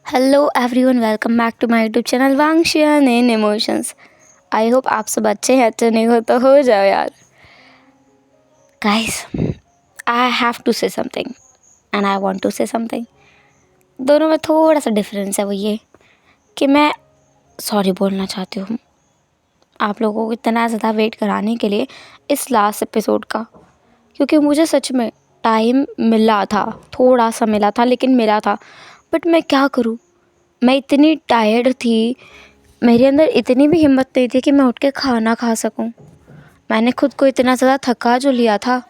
Hello everyone, welcome back to my YouTube channel वांगशियन in emotions. I hope आप सब अच्छे हैं। अच्छे नहीं हो तो हो जाओ यार। Guys, I have to say something and I want to say something. दोनों में थोड़ा सा डिफरेंस है, वो ये कि मैं सॉरी बोलना चाहती हूँ आप लोगों को इतना ज़्यादा वेट कराने के लिए इस लास्ट एपिसोड का, क्योंकि मुझे सच में टाइम मिला था, थोड़ा सा मिला था लेकिन मिला था। बट मैं क्या करूँ, मैं इतनी टायर्ड थी, मेरे अंदर इतनी भी हिम्मत नहीं थी कि मैं उठ के खाना खा सकूं। मैंने खुद को इतना ज़्यादा थका जो लिया था।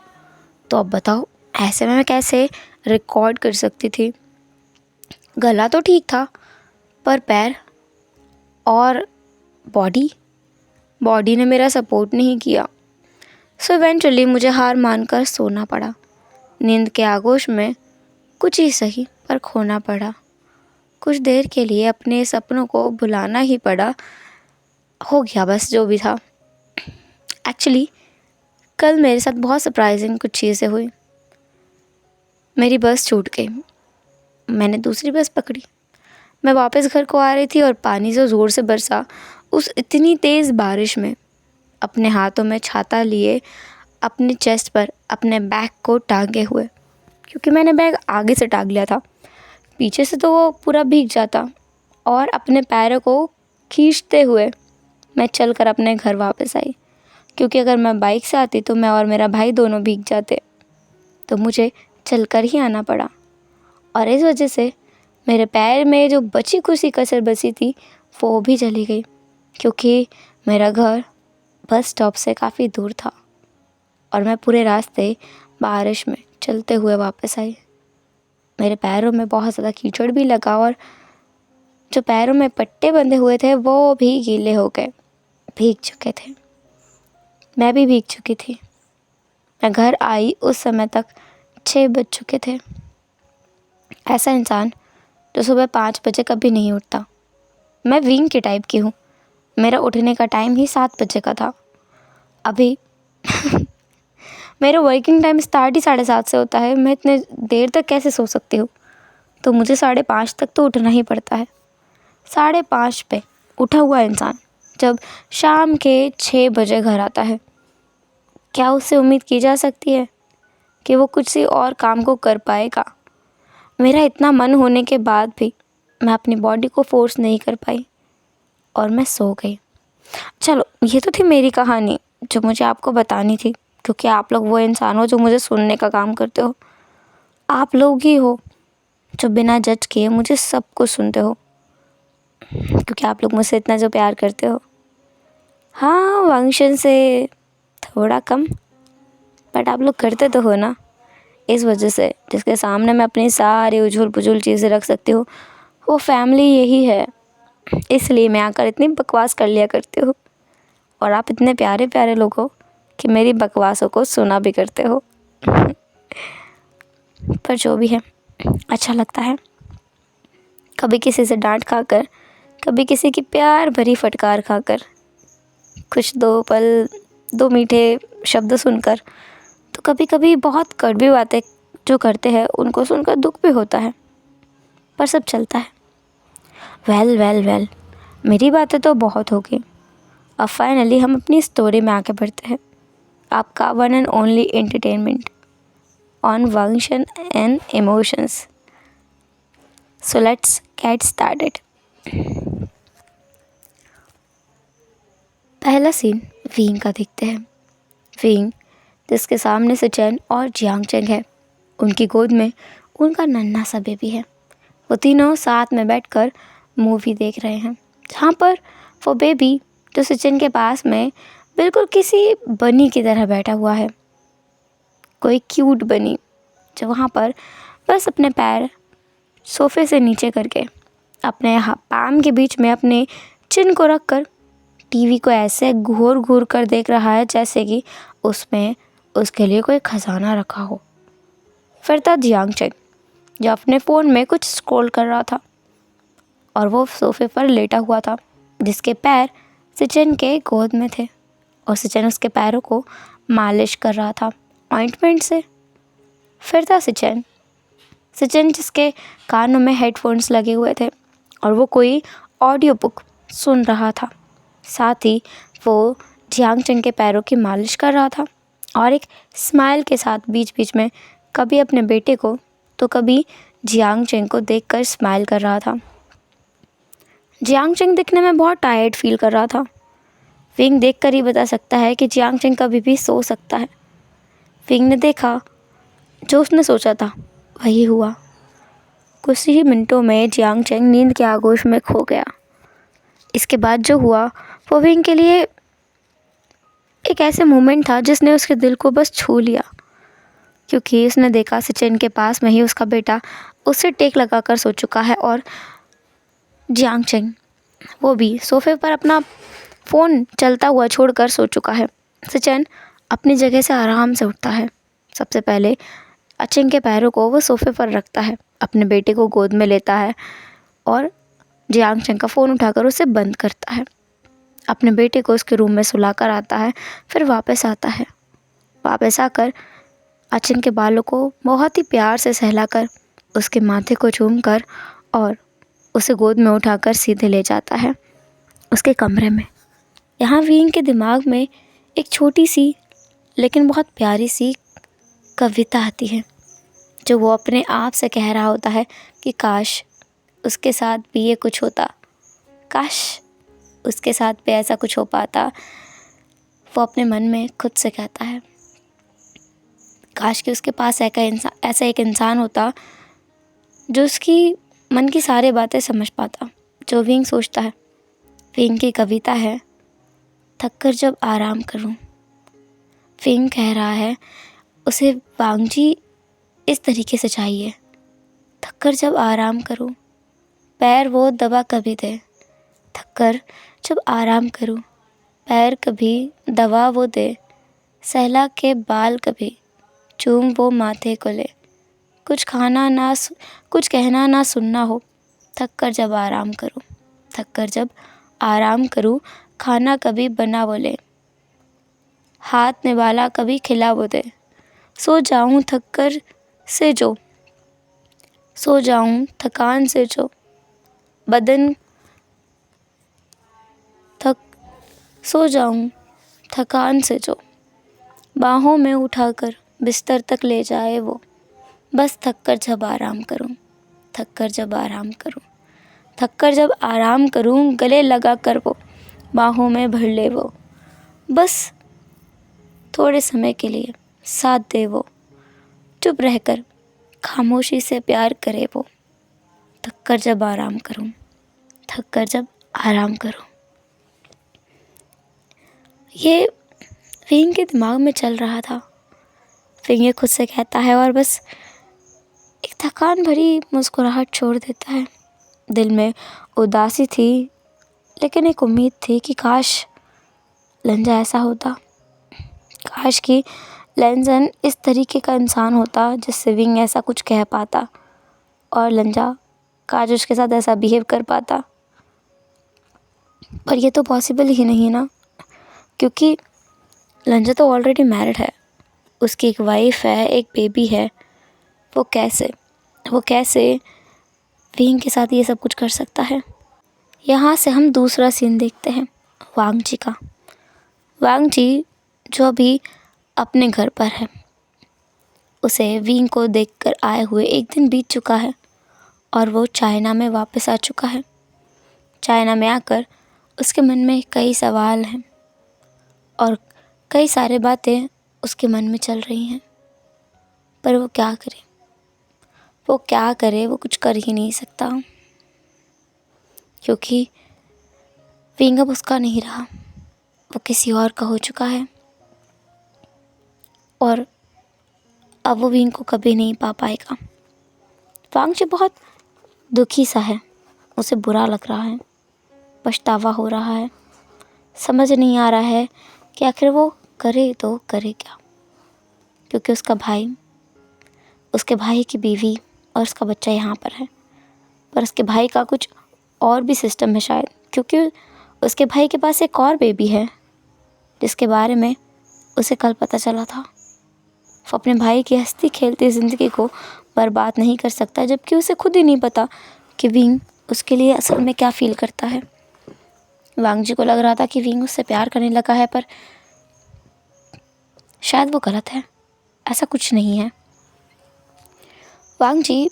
तो अब बताओ, ऐसे में मैं कैसे रिकॉर्ड कर सकती थी। गला तो ठीक था, पर पैर और बॉडी बॉडी ने मेरा सपोर्ट नहीं किया। सो इवेंचुअली मुझे हार मानकर सोना पड़ा। नींद के आगोश में कुछ ही सही पर खोना पड़ा। कुछ देर के लिए अपने सपनों को भुलाना ही पड़ा। हो गया बस जो भी था। एक्चुअली कल मेरे साथ बहुत सरप्राइजिंग कुछ चीज़ें हुई। मेरी बस छूट गई। मैंने दूसरी बस पकड़ी। मैं वापस घर को आ रही थी और पानी जो ज़ोर से बरसा, उस इतनी तेज़ बारिश में अपने हाथों में छाता लिए, अपने चेस्ट पर अपने बैग को टांगे हुए, क्योंकि मैंने बैग आगे से टांग लिया था, पीछे से तो वो पूरा भीग जाता, और अपने पैरों को खींचते हुए मैं चलकर अपने घर वापस आई। क्योंकि अगर मैं बाइक से आती तो मैं और मेरा भाई दोनों भीग जाते, तो मुझे चलकर ही आना पड़ा। और इस वजह से मेरे पैर में जो बची खुशी कसर बची थी वो भी चली गई, क्योंकि मेरा घर बस स्टॉप से काफ़ी दूर था और मैं पूरे रास्ते बारिश में चलते हुए वापस आई। मेरे पैरों में बहुत ज़्यादा कीचड़ भी लगा और जो पैरों में पट्टे बंधे हुए थे वो भी गीले हो गए, भीग चुके थे। मैं भी भीग चुकी थी। मैं घर आई उस समय तक 6 बज चुके थे। ऐसा इंसान जो सुबह 5 बजे कभी नहीं उठता। मैं विंग के टाइप की हूँ। मेरा उठने का टाइम ही 7 बजे का था। अभी मेरा वर्किंग टाइम स्टार्ट ही 7:30 से होता है। मैं इतने देर तक कैसे सो सकती हूँ? तो मुझे 5:30 तक तो उठना ही पड़ता है। 5:30 पे उठा हुआ इंसान जब शाम के 6 बजे घर आता है, क्या उससे उम्मीद की जा सकती है कि वो कुछ सी और काम को कर पाएगा? मेरा इतना मन होने के बाद भी मैं अपनी बॉडी को फोर्स नहीं कर पाई और मैं सो गई। चलो, ये तो थी मेरी कहानी जो मुझे आपको बतानी थी, क्योंकि आप लोग वो इंसान हो जो मुझे सुनने का काम करते हो। आप लोग ही हो जो बिना जज किए मुझे सब कुछ सुनते हो, क्योंकि आप लोग मुझसे इतना जो प्यार करते हो। हाँ, फंक्शन से थोड़ा कम, बट आप लोग करते तो हो ना। इस वजह से जिसके सामने मैं अपनी सारी उजूल पुजूल चीज़ें रख सकती हूँ, वो फैमिली यही है। इसलिए मैं आकर इतनी बकवास कर लिया करती हूँ, और आप इतने प्यारे प्यारे लोग हो कि मेरी बकवासों को सुना भी करते हो। पर जो भी है, अच्छा लगता है। कभी किसी से डांट खाकर, कभी किसी की प्यार भरी फटकार खाकर, कुछ दो मीठे शब्द सुनकर, तो कभी कभी बहुत कड़वी बातें जो करते हैं उनको सुनकर दुख भी होता है, पर सब चलता है। वेल, मेरी बातें तो बहुत हो गई। अब फाइनली हम अपनी स्टोरी में आगे बढ़ते हैं। आपका one and only entertainment on function and emotions. So let's get started. पहला सीन विंग का देखते हैं। विंग जिसके सामने सचिन और जियांग चंग है, उनकी गोद में उनका नन्हा सा बेबी है। वो तीनों साथ में बैठकर मूवी देख रहे हैं, जहाँ पर वो बेबी जो सचिन के पास में बिल्कुल किसी बनी की तरह बैठा हुआ है, कोई क्यूट बनी, जो वहाँ पर बस अपने पैर सोफे से नीचे करके अपने पाम के बीच में अपने चिन को रखकर टीवी को ऐसे घूर घूर कर देख रहा है जैसे कि उसमें उसके लिए कोई खजाना रखा हो। फिर था जियांग चेंग, जो अपने फ़ोन में कुछ स्क्रॉल कर रहा था, और वो सोफे पर लेटा हुआ था, जिसके पैर सचिन के गोद में थे, और सचिन उसके पैरों को मालिश कर रहा था ऑइंटमेंट से। फिर था सचिन जिसके कानों में हेडफोन्स लगे हुए थे, और वो कोई ऑडियो बुक सुन रहा था। साथ ही वो जियांग चंग के पैरों की मालिश कर रहा था और एक स्माइल के साथ बीच बीच में कभी अपने बेटे को तो कभी जियांग चंग को देखकर स्माइल कर रहा था। जियांग चंग दिखने में बहुत टायर्ड फील कर रहा था। विंग देखकर ही बता सकता है कि जियांग चंग कभी भी सो सकता है। विंग ने देखा, जो उसने सोचा था वही हुआ। कुछ ही मिनटों में जियांग चंग नींद के आगोश में खो गया। इसके बाद जो हुआ वो विंग के लिए एक ऐसे मोमेंट था जिसने उसके दिल को बस छू लिया, क्योंकि उसने देखा सचिन के पास में ही उसका बेटा उससे टेक लगा कर सो चुका है और जियांग चंग वो भी सोफे पर अपना फ़ोन चलता हुआ छोड़कर सो चुका है। सचिन अपनी जगह से आराम से उठता है। सबसे पहले अचिंग के पैरों को वो सोफे पर रखता है, अपने बेटे को गोद में लेता है और जियांग चंग का फ़ोन उठाकर उसे बंद करता है। अपने बेटे को उसके रूम में सुलाकर आता है, फिर वापस आता है। वापस आकर अचिंग के बालों को बहुत ही प्यार से सहलाकर उसके माथे को चूमकर और उसे गोद में उठाकर सीधे ले जाता है उसके कमरे में। यहाँ विंग के दिमाग में एक छोटी सी लेकिन बहुत प्यारी सी कविता आती है, जो वो अपने आप से कह रहा होता है कि काश उसके साथ भी ये कुछ होता, काश उसके साथ भी ऐसा कुछ हो पाता। वो अपने मन में खुद से कहता है, काश कि उसके पास ऐसा एक इंसान होता जो उसकी मन की सारी बातें समझ पाता। जो विंग सोचता है, विंग की कविता है, थक कर जब आराम करूं। विंग कह रहा है उसे वांगजी इस तरीके से चाहिए, थक कर जब आराम करूं, पैर वो दबा कभी दे। थक कर जब आराम करूं, पैर कभी दवा वो दे। सहला के बाल कभी चूम वो माथे को ले। कुछ कहना ना सुनना हो, थक कर जब आराम करूं। थक कर जब आराम करूं, खाना कभी बना वो ले। हाथ में बाला कभी खिला वो दे। सो जाऊं थक कर से जो, सो जाऊं थकान से जो, बदन थक सो जाऊं थकान से जो, बाहों में उठाकर बिस्तर तक ले जाए वो। बस थक कर जब आराम करूं, थक कर जब आराम करूं, थक कर जब आराम करूं, गले लगा कर वो बाहों में भर ले वो। बस थोड़े समय के लिए साथ दे वो, चुप रहकर खामोशी से प्यार करे वो। थक कर जब आराम करूं, थक कर जब आराम करूं। ये विंग के दिमाग में चल रहा था। विंग ये खुद से कहता है और बस एक थकान भरी मुस्कुराहट छोड़ देता है। दिल में उदासी थी, लेकिन एक उम्मीद थी कि काश लंजा ऐसा होता, काश कि लंजन इस तरीके का इंसान होता जिससे विंग ऐसा कुछ कह पाता और लंजा काश उसके साथ ऐसा बिहेव कर पाता। पर ये तो पॉसिबल ही नहीं ना, क्योंकि लंजा तो ऑलरेडी मैरिड है, उसकी एक वाइफ है, एक बेबी है। वो कैसे विंग के साथ ये सब कुछ कर सकता है। यहाँ से हम दूसरा सीन देखते हैं वांगजी का। वांगजी जो अभी अपने घर पर है, उसे विंग को देखकर आए हुए एक दिन बीत चुका है और वो चाइना में वापस आ चुका है। चाइना में आकर उसके मन में कई सवाल हैं और कई सारे बातें उसके मन में चल रही हैं, पर वो क्या करे, वो कुछ कर ही नहीं सकता, क्योंकि विंग अब उसका नहीं रहा, वो किसी और का हो चुका है और अब वो विंग को कभी नहीं पा पाएगा। वांगजी बहुत दुखी सा है, उसे बुरा लग रहा है, पछतावा हो रहा है, समझ नहीं आ रहा है कि आखिर वो करे तो करे क्या, क्योंकि उसके भाई की बीवी और उसका बच्चा यहाँ पर है। पर उसके भाई का कुछ और भी सिस्टम है शायद, क्योंकि उसके भाई के पास एक और बेबी है जिसके बारे में उसे कल पता चला था। वो अपने भाई की हंसती खेलती ज़िंदगी को बर्बाद नहीं कर सकता, जबकि उसे खुद ही नहीं पता कि विंग उसके लिए असल में क्या फ़ील करता है। वांग जी को लग रहा था कि विंग उससे प्यार करने लगा है, पर शायद वो गलत है। ऐसा कुछ नहीं है। वांग जी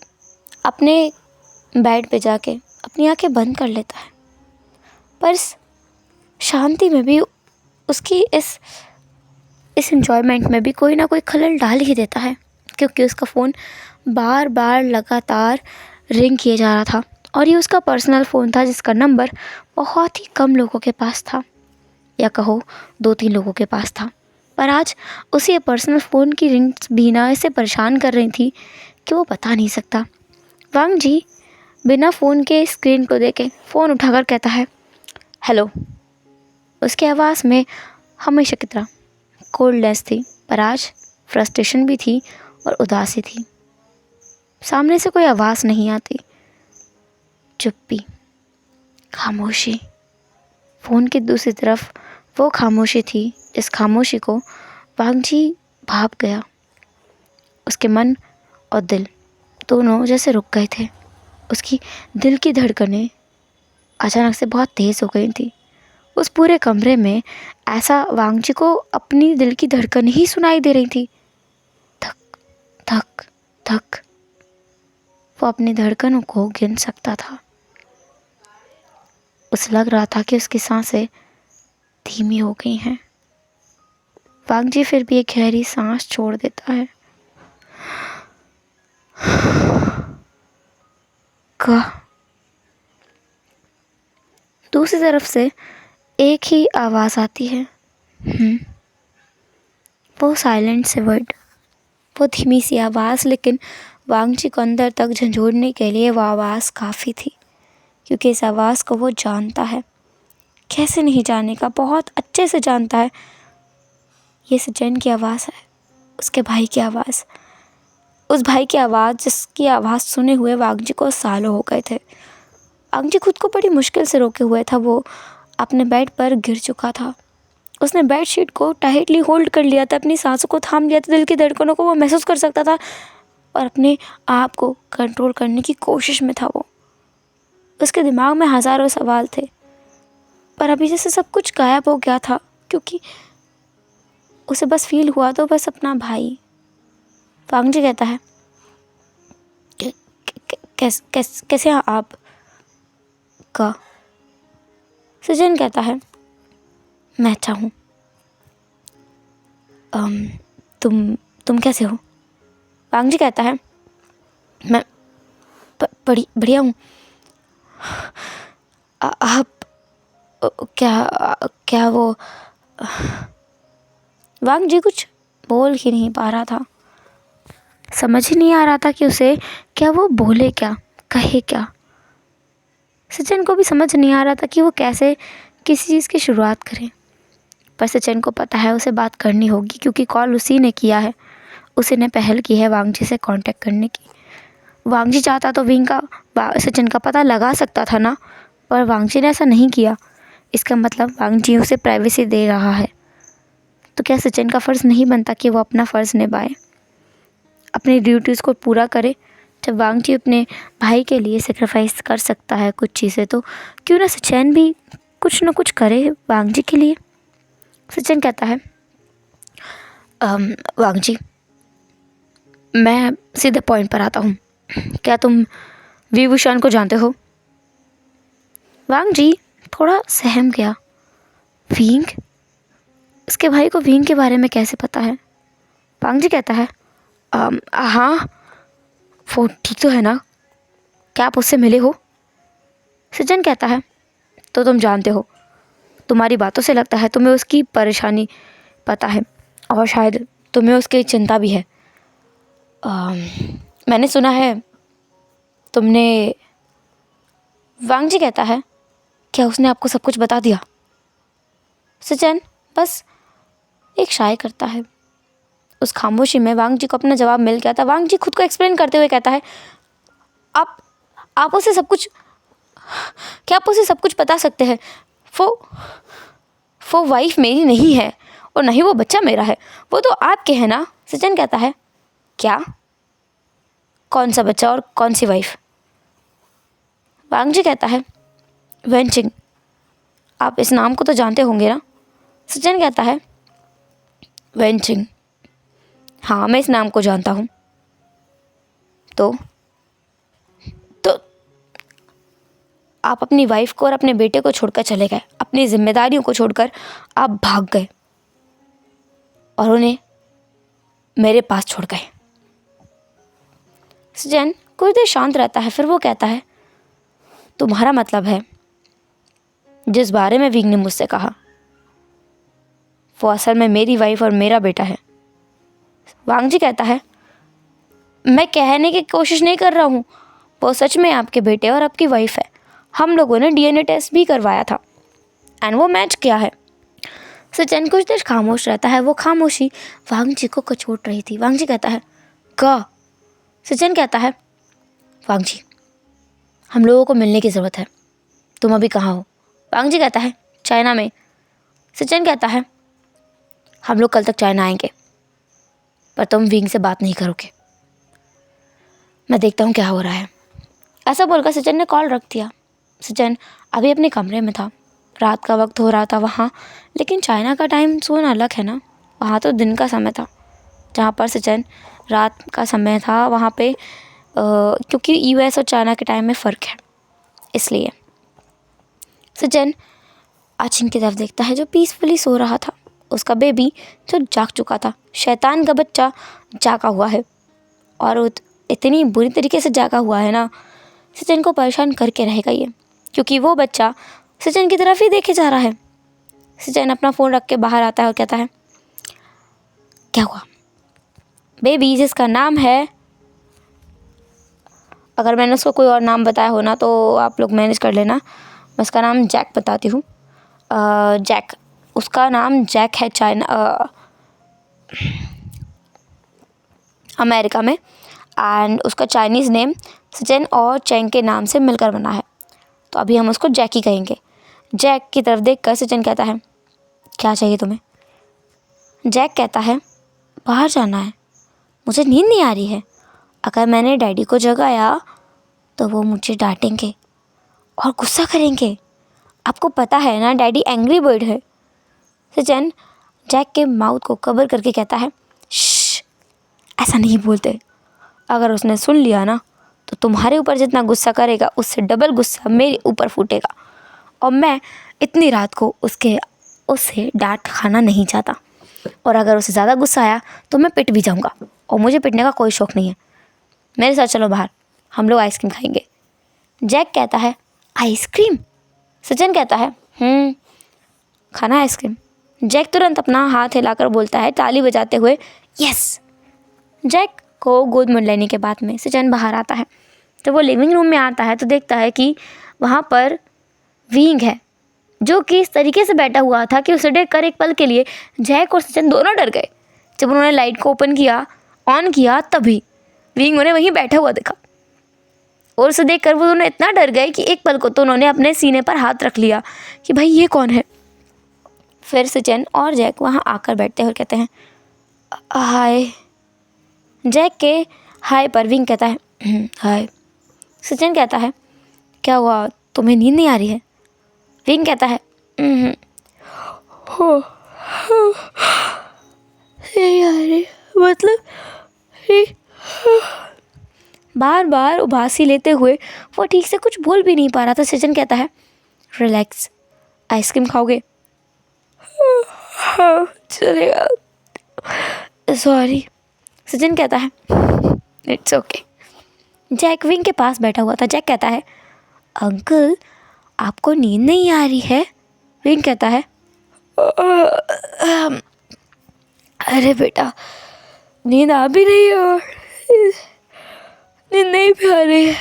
अपने बेड पे जाके अपनी आंखें बंद कर लेता है, पर इस शांति में भी उसकी इस एंजॉयमेंट में भी कोई ना कोई खलल डाल ही देता है, क्योंकि उसका फ़ोन बार बार लगातार रिंग किए जा रहा था और ये उसका पर्सनल फ़ोन था जिसका नंबर बहुत ही कम लोगों के पास था, या कहो 2-3 लोगों के पास था। पर आज उसे ये पर्सनल फ़ोन की रिंग्स भी ना इसे परेशान कर रही थी कि वो बता नहीं सकता। वांग जी बिना फ़ोन के स्क्रीन को देखे फ़ोन उठाकर कहता है, हेलो। उसकी आवाज़ में हमेशा की तरह कोल्डनेस थी, पर आज फ्रस्ट्रेशन भी थी और उदासी थी। सामने से कोई आवाज़ नहीं आती, चुप्पी, खामोशी। फ़ोन की दूसरी तरफ वो खामोशी थी, इस खामोशी को वांग जी भाप गया। उसके मन और दिल दोनों जैसे रुक गए थे। उसकी दिल की धड़कनें अचानक से बहुत तेज़ हो गई थी। उस पूरे कमरे में ऐसा वांग जी को अपनी दिल की धड़कन ही सुनाई दे रही थी। धक धक धक। वो अपनी धड़कनों को गिन सकता था। उसे लग रहा था कि उसकी सांसें धीमी हो गई हैं। वांग जी फिर भी एक गहरी सांस छोड़ देता है। दूसरी तरफ से एक ही आवाज़ आती है, वो साइलेंट से वर्ड, वो धीमी सी आवाज़, लेकिन वांग जी को अंदर तक झंझोड़ने के लिए वो आवाज़ काफ़ी थी, क्योंकि इस आवाज़ को वो जानता है। कैसे नहीं जाने का, बहुत अच्छे से जानता है। ये सचिन की आवाज़ है, उसके भाई की आवाज़, उस भाई की आवाज़ जिसकी आवाज़ सुने हुए वांग जी को सालों हो गए थे। वांग जी खुद को बड़ी मुश्किल से रोके हुए था। वो अपने बेड पर गिर चुका था। उसने बेडशीट को टाइटली होल्ड कर लिया था, अपनी सांसों को थाम लिया था, दिल की धड़कनों को वो महसूस कर सकता था और अपने आप को कंट्रोल करने की कोशिश में था। वो उसके दिमाग में हज़ारों सवाल थे, पर अभी जैसे सब कुछ गायब हो गया था, क्योंकि उसे बस फील हुआ तो बस अपना भाई। वांग जी कहता है, कैसे हैं आप? का सचिन कहता है, मैं अच्छा हूँ। तुम कैसे हो? वांग जी कहता है, मैं बढ़िया हूँ। आप क्या वो? वांग जी कुछ बोल ही नहीं पा रहा था। समझ ही नहीं आ रहा था कि उसे क्या वो बोले क्या, कहे क्या। सचिन को भी समझ नहीं आ रहा था कि वो कैसे किसी चीज़ की शुरुआत करे। पर सचिन को पता है उसे बात करनी होगी, क्योंकि कॉल उसी ने किया है, उसी ने पहल की है वांग जी से कांटेक्ट करने की। वांग जी चाहता तो विंग का सचिन का पता लगा सकता था ना, पर वांग जी ने ऐसा नहीं किया। इसका मतलब वांग जी उसे प्राइवेसी दे रहा है। तो क्या सचिन का फ़र्ज़ नहीं बनता कि वो अपना फ़र्ज़ निभाए, अपनी ड्यूटीज़ को पूरा करे? जब वांग जी अपने भाई के लिए सेक्रीफाइस कर सकता है कुछ चीज़ें, तो क्यों ना सचिन भी कुछ ना कुछ करे वांग जी के लिए। सचिन कहता है, वांग जी, मैं सीधे पॉइंट पर आता हूँ। क्या तुम विभूषण को जानते हो? वांग जी थोड़ा सहम गया। विंग? उसके भाई को विंग के बारे में कैसे पता है? वांग जी कहता है, हाँ, वो ठीक तो है ना? क्या आप उससे मिले हो? सचिन कहता है, तो तुम जानते हो, तुम्हारी बातों से लगता है तुम्हें उसकी परेशानी पता है, और शायद तुम्हें उसकी चिंता भी है। मैंने सुना है तुमने। वांग जी कहता है, क्या उसने आपको सब कुछ बता दिया? सचिन बस एक शाय करता है। उस खामोशी में वांग जी को अपना जवाब मिल गया था। वांग जी खुद को एक्सप्लेन करते हुए कहता है, आप उसे सब कुछ, क्या आप उसे सब कुछ बता सकते हैं? वो वाइफ मेरी नहीं है और नहीं वो बच्चा मेरा है, वो तो आपके है ना? सचिन कहता है, क्या? कौन सा बच्चा और कौन सी वाइफ? वांग जी कहता है, वेंचिंग, आप इस नाम को तो जानते होंगे ना? सचिन कहता है, वेंचिंग, हाँ मैं इस नाम को जानता हूँ। तो आप अपनी वाइफ को और अपने बेटे को छोड़कर चले गए, अपनी जिम्मेदारियों को छोड़कर आप भाग गए और उन्हें मेरे पास छोड़ गए। सचिन कुछ देर शांत रहता है, फिर वो कहता है, तुम्हारा मतलब है जिस बारे में विंग ने मुझसे कहा वो असल में मेरी वाइफ और मेरा बेटा है? वांग जी कहता है, मैं कहने की कोशिश नहीं कर रहा हूँ, वो सच में आपके बेटे और आपकी वाइफ है। हम लोगों ने डीएनए टेस्ट भी करवाया था एंड वो मैच किया है। सचिन कुछ देर खामोश रहता है, वो खामोशी वांग जी को कचोट रही थी। वांग जी कहता है, का? सचिन कहता है, वांग जी हम लोगों को मिलने की ज़रूरत है, तुम अभी कहाँ हो? वांग जी कहता है, चाइना में। सचिन कहता है, हम लोग कल तक चाइना आएंगे, पर तुम विंग से बात नहीं करोगे, मैं देखता हूँ क्या हो रहा है। ऐसा बोलकर सचिन ने कॉल रख दिया। सचिन अभी अपने कमरे में था, रात का वक्त हो रहा था वहाँ, लेकिन चाइना का टाइम जोन अलग है ना, वहाँ तो दिन का समय था, जहाँ पर सचिन रात का समय था वहाँ पे क्योंकि यूएस और चाइना के टाइम में फ़र्क है, इसलिए सचिन आचिन की तरफ देखता है जो पीसफुली सो रहा था। उसका बेबी जो जाग चुका था, शैतान का बच्चा जागा हुआ है और इतनी बुरी तरीके से जागा हुआ है ना, सचिन को परेशान करके रहेगा ये, क्योंकि वो बच्चा सचिन की तरफ ही देखे जा रहा है। सचिन अपना फ़ोन रख के बाहर आता है और कहता है, क्या हुआ? बेबी जिसका नाम है, अगर मैंने उसको कोई और नाम बताया हो ना तो आप लोग मैनेज कर लेना, मैं उसका नाम जैक बताती हूँ। जैक, उसका नाम जैक है चाइना अमेरिका में, एंड उसका चाइनीज़ नेम सचिन और चैंग के नाम से मिलकर बना है, तो अभी हम उसको जैकी कहेंगे। जैक की तरफ देखकर सचिन कहता है, क्या चाहिए तुम्हें? जैक कहता है, बाहर जाना है, मुझे नींद नहीं आ रही है, अगर मैंने डैडी को जगाया तो वो मुझे डांटेंगे और गुस्सा करेंगे, आपको पता है ना डैडी एंग्री बर्ड है। सचिन जैक के माउथ को कवर करके कहता है, श्श, ऐसा नहीं बोलते, अगर उसने सुन लिया ना तो तुम्हारे ऊपर जितना गुस्सा करेगा उससे डबल गुस्सा मेरे ऊपर फूटेगा, और मैं इतनी रात को उससे डांट खाना नहीं चाहता, और अगर उसे ज़्यादा गुस्सा आया तो मैं पिट भी जाऊँगा, और मुझे पिटने का कोई शौक़ नहीं है। मेरे साथ चलो बाहर, हम लोग आइसक्रीम खाएंगे। जैक कहता है, आइसक्रीम? सचिन कहता है, खाना आइसक्रीम? जैक तुरंत अपना हाथ हिलाकर बोलता है ताली बजाते हुए, यस। जैक को गोद में लेने के बाद में सचिन बाहर आता है। जब वो लिविंग रूम में आता है तो देखता है कि वहाँ पर विंग है, जो कि इस तरीके से बैठा हुआ था कि उसे देख कर एक पल के लिए जैक और सचिन दोनों डर गए। जब उन्होंने लाइट को ऑन किया तभी विंग उन्हें वहीं बैठा हुआ दिखा, और उसे देखकर वो दोनों इतना डर गए कि एक पल को तो उन्होंने अपने सीने पर हाथ रख लिया कि भाई ये कौन है। फिर सचिन और जैक वहाँ आकर बैठते हैं और कहते हैं, हाय। जैक के हाय पर विंग कहता है, हाय। सचिन कहता है, क्या हुआ, तुम्हें नींद नहीं आ रही है? विंग कहता है, मतलब बार बार उबासी लेते हुए वो ठीक से कुछ बोल भी नहीं पा रहा था। सचिन कहता है, रिलैक्स, आइसक्रीम खाओगे? हाँ चलेगा, सॉरी। सचिन कहता है, इट्स ओके। जैक विंग के पास बैठा हुआ था। जैक कहता है, अंकल आपको नींद नहीं आ रही है? विंग कहता है, अरे बेटा नींद आ भी रही है और नींद नहीं भी आ रही है।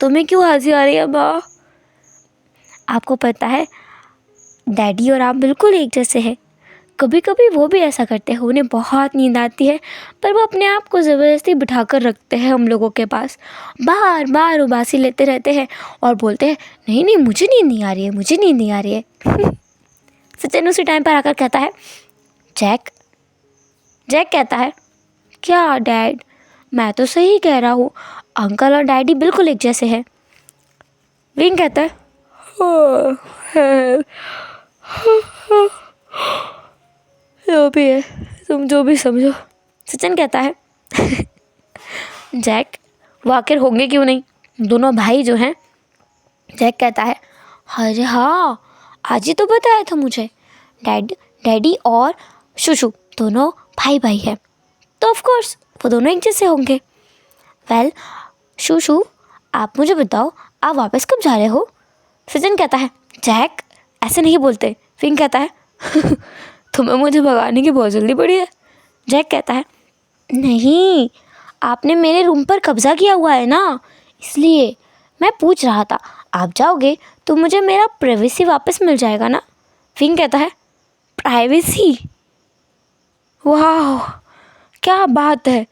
तुम्हें क्यों हंसी आ रही है माँ? आपको पता है डैडी और आप बिल्कुल एक जैसे हैं। कभी कभी वो भी ऐसा करते हैं, उन्हें बहुत नींद आती है पर वो अपने आप को ज़बरदस्ती बिठा कर रखते हैं हम लोगों के पास, बार बार उबासी लेते रहते हैं और बोलते हैं, नहीं नहीं मुझे नींद नहीं आ रही है, मुझे नींद नहीं आ रही है। सचिन उसी टाइम पर आकर कहता है, जैक। जैक कहता है, क्या डैड, मैं तो सही कह रहा हूँ, अंकल और डैडी बिल्कुल एक जैसे हैं। विंग कहता है जो भी है, तुम जो भी समझो। सचिन कहता है जैक, वो आखिर होंगे क्यों नहीं, दोनों भाई जो हैं। जैक कहता है अरे हाँ, आज ही तो बताया था मुझे, डैडी और शुशु दोनों भाई भाई हैं, तो ऑफ कोर्स वो दोनों एक जैसे होंगे। वेल शुशु, आप मुझे बताओ, आप वापस कब जा रहे हो? सचिन कहता है जैक, ऐसे नहीं बोलते। फिंग कहता है तुम्हें मुझे भगाने की बहुत जल्दी पड़ी है। जैक कहता है नहीं, आपने मेरे रूम पर कब्जा किया हुआ है ना, इसलिए मैं पूछ रहा था, आप जाओगे तो मुझे मेरा प्राइवेसी वापस मिल जाएगा ना? फिंग कहता है प्राइवेसी, वाह क्या बात है,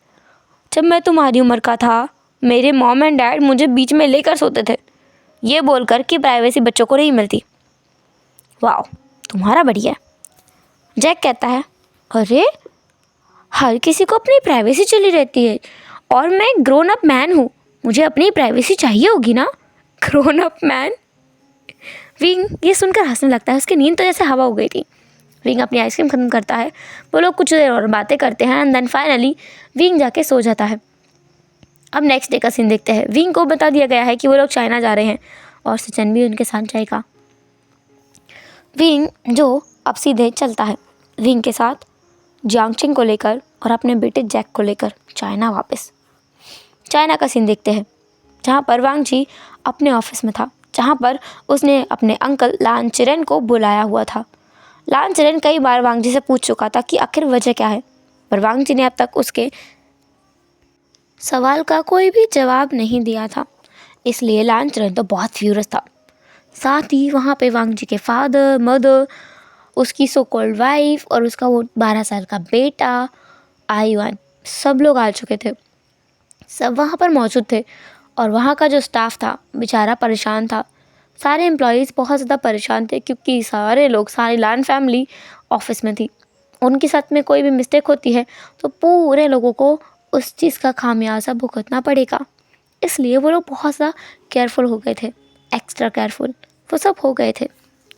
जब मैं तुम्हारी उम्र का था मेरे मॉम एंड डैड मुझे बीच में लेकर सोते थे, ये बोलकर कि प्राइवेसी बच्चों को नहीं मिलती। वाह, तुम्हारा बढ़िया है। जैक कहता है अरे, हर किसी को अपनी प्राइवेसी चली रहती है, और मैं ग्रोन अप मैन हूँ, मुझे अपनी प्राइवेसी चाहिए होगी ना। Grown up man. विंग ये सुनकर हंसने लगता है, उसकी नींद तो जैसे हवा हो गई थी। विंग अपनी आइसक्रीम ख़त्म करता है, वो लोग कुछ देर और बातें करते हैं एंड देन फाइनली विंग जाके सो जाता है। अब नेक्स्ट डे का सीन देखते हैं। विंग को बता दिया गया है कि वो लोग चाइना जा रहे हैं और सचिन भी उनके साथ जाएगा। विंग जो अब सीधे चलता है विंग के साथ जियांगचिंग को लेकर और अपने बेटे जैक को लेकर चाइना वापस। चाइना का सीन देखते हैं जहाँ पर वांग जी अपने ऑफिस में था, जहाँ पर उसने अपने अंकल लान चिरेन को बुलाया हुआ था। लान चिरेन कई बार वांग जी से पूछ चुका था कि आखिर वजह क्या है, पर वांग जी ने अब तक उसके सवाल का कोई भी जवाब नहीं दिया था, इसलिए लान चिरेन तो बहुत फ्यूरियस था। साथ ही वहाँ पे वांग जी के फादर, मदर, उसकी सो कॉल्ड वाइफ और उसका वो 12 साल का बेटा आईवान, सब लोग आ चुके थे। सब वहाँ पर मौजूद थे और वहाँ का जो स्टाफ था बेचारा परेशान था। सारे एम्प्लॉयज़ बहुत ज़्यादा परेशान थे क्योंकि सारे लोग, सारी लान फैमिली ऑफिस में थी। उनके साथ में कोई भी मिस्टेक होती है तो पूरे लोगों को उस चीज़ का खामियाजा भुगतना पड़ेगा, इसलिए वो लोग बहुत ज़्यादा केयरफुल हो गए थे, एक्स्ट्रा केयरफुल वो सब हो गए थे।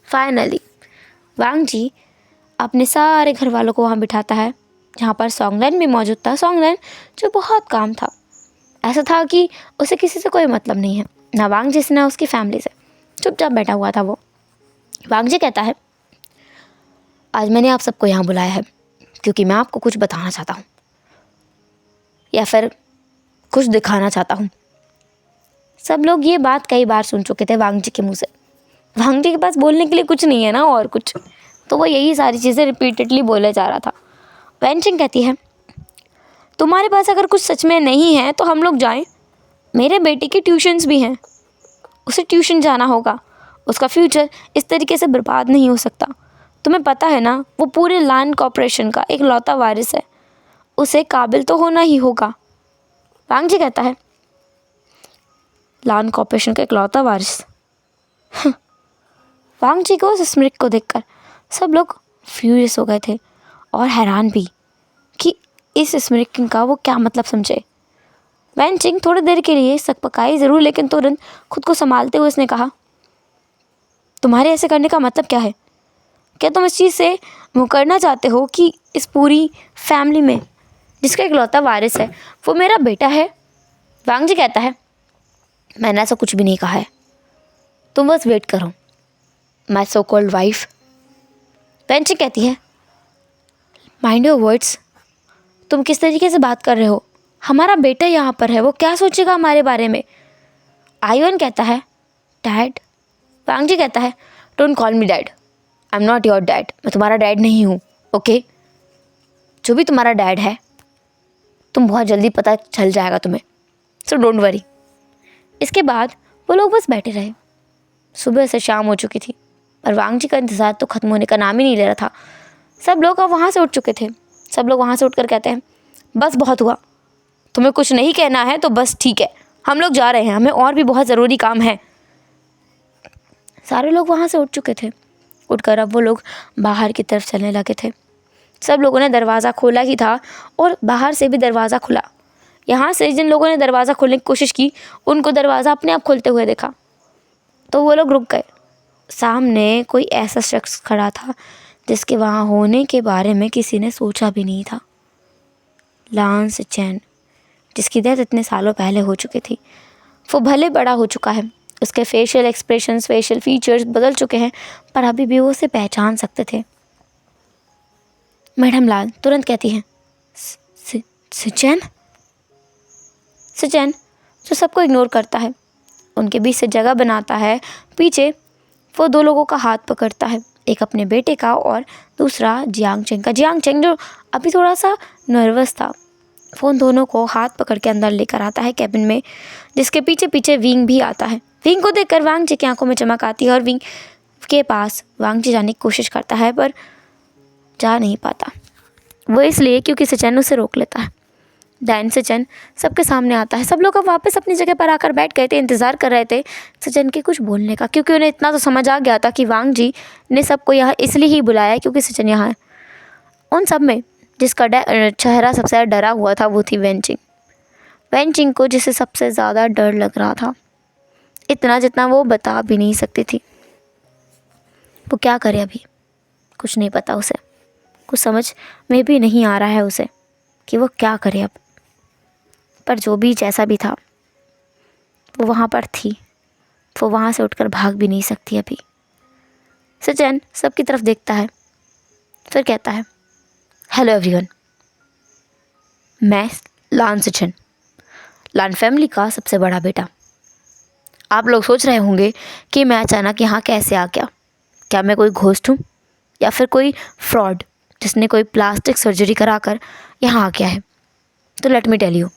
फाइनली वांग जी अपने सारे घर वालों को वहाँ बिठाता है, जहाँ पर सॉन्गलैन भी मौजूद था। सॉन्गलैन जो बहुत काम था, ऐसा था कि उसे किसी से कोई मतलब नहीं है, ना वांग जी से ना उसकी फैमिली से, चुपचाप बैठा हुआ था वो। वांग जी कहता है आज मैंने आप सबको यहाँ बुलाया है क्योंकि मैं आपको कुछ बताना चाहता हूँ या फिर कुछ दिखाना चाहता हूँ। सब लोग ये बात कई बार सुन चुके थे वांग जी के मुँह से। वांग जी के पास बोलने के लिए कुछ नहीं है ना और कुछ, तो वो यही सारी चीज़ें रिपीटेडली बोले जा रहा था। वैनचिंग कहती है तुम्हारे पास अगर कुछ सच में नहीं है तो हम लोग जाएं, मेरे बेटे की ट्यूशन्स भी हैं, उसे ट्यूशन जाना होगा, उसका फ्यूचर इस तरीके से बर्बाद नहीं हो सकता। तुम्हें पता है ना, वो पूरे लान कॉर्पोरेशन का एक लौता वारिस है, उसे काबिल तो होना ही होगा। वांग जी कहता है लान कॉर्पोरेशन का एक लौता वारिस। वांग जी को उस स्मृति को देखकर सब लोग फ्यूरियस हो गए थे और हैरान भी कि इस स्मृति का वो क्या मतलब समझे। वैनचिंग थोड़ी देर के लिए सकपकाई ज़रूर, लेकिन तुरंत खुद को संभालते हुए उसने कहा तुम्हारे ऐसे करने का मतलब क्या है? क्या तुम इस चीज़ से मुकरना चाहते हो कि इस पूरी फैमिली में जिसका इकलौता वारिस है वो मेरा बेटा है? वांग जी कहता है मैंने ऐसा कुछ भी नहीं कहा है, तुम बस वेट करो, माय सो कॉल्ड वाइफ। वैनचिंग कहती है माइंड योर वर्ड्स, तुम किस तरीके से बात कर रहे हो? हमारा बेटा यहाँ पर है, वो क्या सोचेगा हमारे बारे में? आईवन कहता है डैड। वांग जी कहता है don't call me dad, I am not your dad, मैं तुम्हारा डैड नहीं हूँ, ओके? जो भी तुम्हारा डैड है तुम बहुत जल्दी पता चल जाएगा तुम्हें, सो डोंट वरी। इसके बाद वो लोग बस बैठे रहे। सुबह से शाम हो चुकी थी और वांग जी का इंतज़ार तो ख़त्म होने का नाम ही नहीं ले रहा था। सब लोग अब वहाँ से उठ चुके थे। सब लोग वहाँ से उठकर कहते हैं बस बहुत हुआ, तुम्हें कुछ नहीं कहना है तो बस ठीक है, हम लोग जा रहे हैं, हमें और भी बहुत ज़रूरी काम है। सारे लोग वहाँ से उठ चुके थे। उठकर अब वो लोग बाहर की तरफ चलने लगे थे। सब लोगों ने दरवाज़ा खोला ही था और बाहर से भी दरवाज़ा खुला। यहाँ से जिन लोगों ने दरवाज़ा खोलने की कोशिश की उनको दरवाज़ा अपने आप खोलते हुए देखा तो वो लोग रुक गए। सामने कोई ऐसा शख्स खड़ा था जिसके वहाँ होने के बारे में किसी ने सोचा भी नहीं था। लांस चैन, जिसकी डेथ इतने सालों पहले हो चुकी थी। वो भले बड़ा हो चुका है, उसके फेशियल एक्सप्रेशंस, फेशियल फीचर्स बदल चुके हैं, पर अभी भी वो उसे पहचान सकते थे। मैडम लाल तुरंत कहती हैं, सचैन। सचैन जो सबको इग्नोर करता है, उनके बीच से जगह बनाता है। पीछे वो दो लोगों का हाथ पकड़ता है, एक अपने बेटे का और दूसरा जियांग चेंग का। जियांग चेंग जो अभी थोड़ा सा नर्वस था, वो उन दोनों को हाथ पकड़ के अंदर लेकर आता है कैबिन में, जिसके पीछे पीछे विंग भी आता है। विंग को देखकर वांग जी की आंखों में चमक आती है और विंग के पास वांग जी जाने की कोशिश करता है पर जा नहीं पाता। वो इसलिए क्योंकि सचैन उसे रोक लेता है। दैन सचैन सबके सामने आता है। सब लोग अब वापस अपनी जगह पर आकर बैठ गए थे, इंतज़ार कर रहे थे सचैन के कुछ बोलने का, क्योंकि उन्हें इतना तो समझ आ गया था कि वांग जी ने सबको यहाँ इसलिए ही बुलाया क्योंकि सचैन यहाँ है। उन सब में जिसका चेहरा सबसे ज़्यादा डरा हुआ था वो थी वेनचिंग। वेनचिंग को जिसे सबसे ज़्यादा डर लग रहा था, इतना जितना वो बता भी नहीं सकती थी। वो क्या करे अभी, कुछ नहीं पता उसे, कुछ समझ में भी नहीं आ रहा है उसे कि वो क्या करे अब। पर जो भी जैसा भी था वो वहाँ पर थी, वो वहाँ से उठकर भाग भी नहीं सकती अभी। सचैन सबकी तरफ देखता है, फिर कहता है, हेलो एवरीवन, मैं लान सचैन, लान फैमिली का सबसे बड़ा बेटा। आप लोग सोच रहे होंगे कि मैं अचानक यहाँ कैसे आ गया। क्या मैं कोई घोस्ट हूँ या फिर कोई फ्रॉड जिसने कोई प्लास्टिक सर्जरी कराकर यहाँ आ गया है? तो लेट मी टेल यू,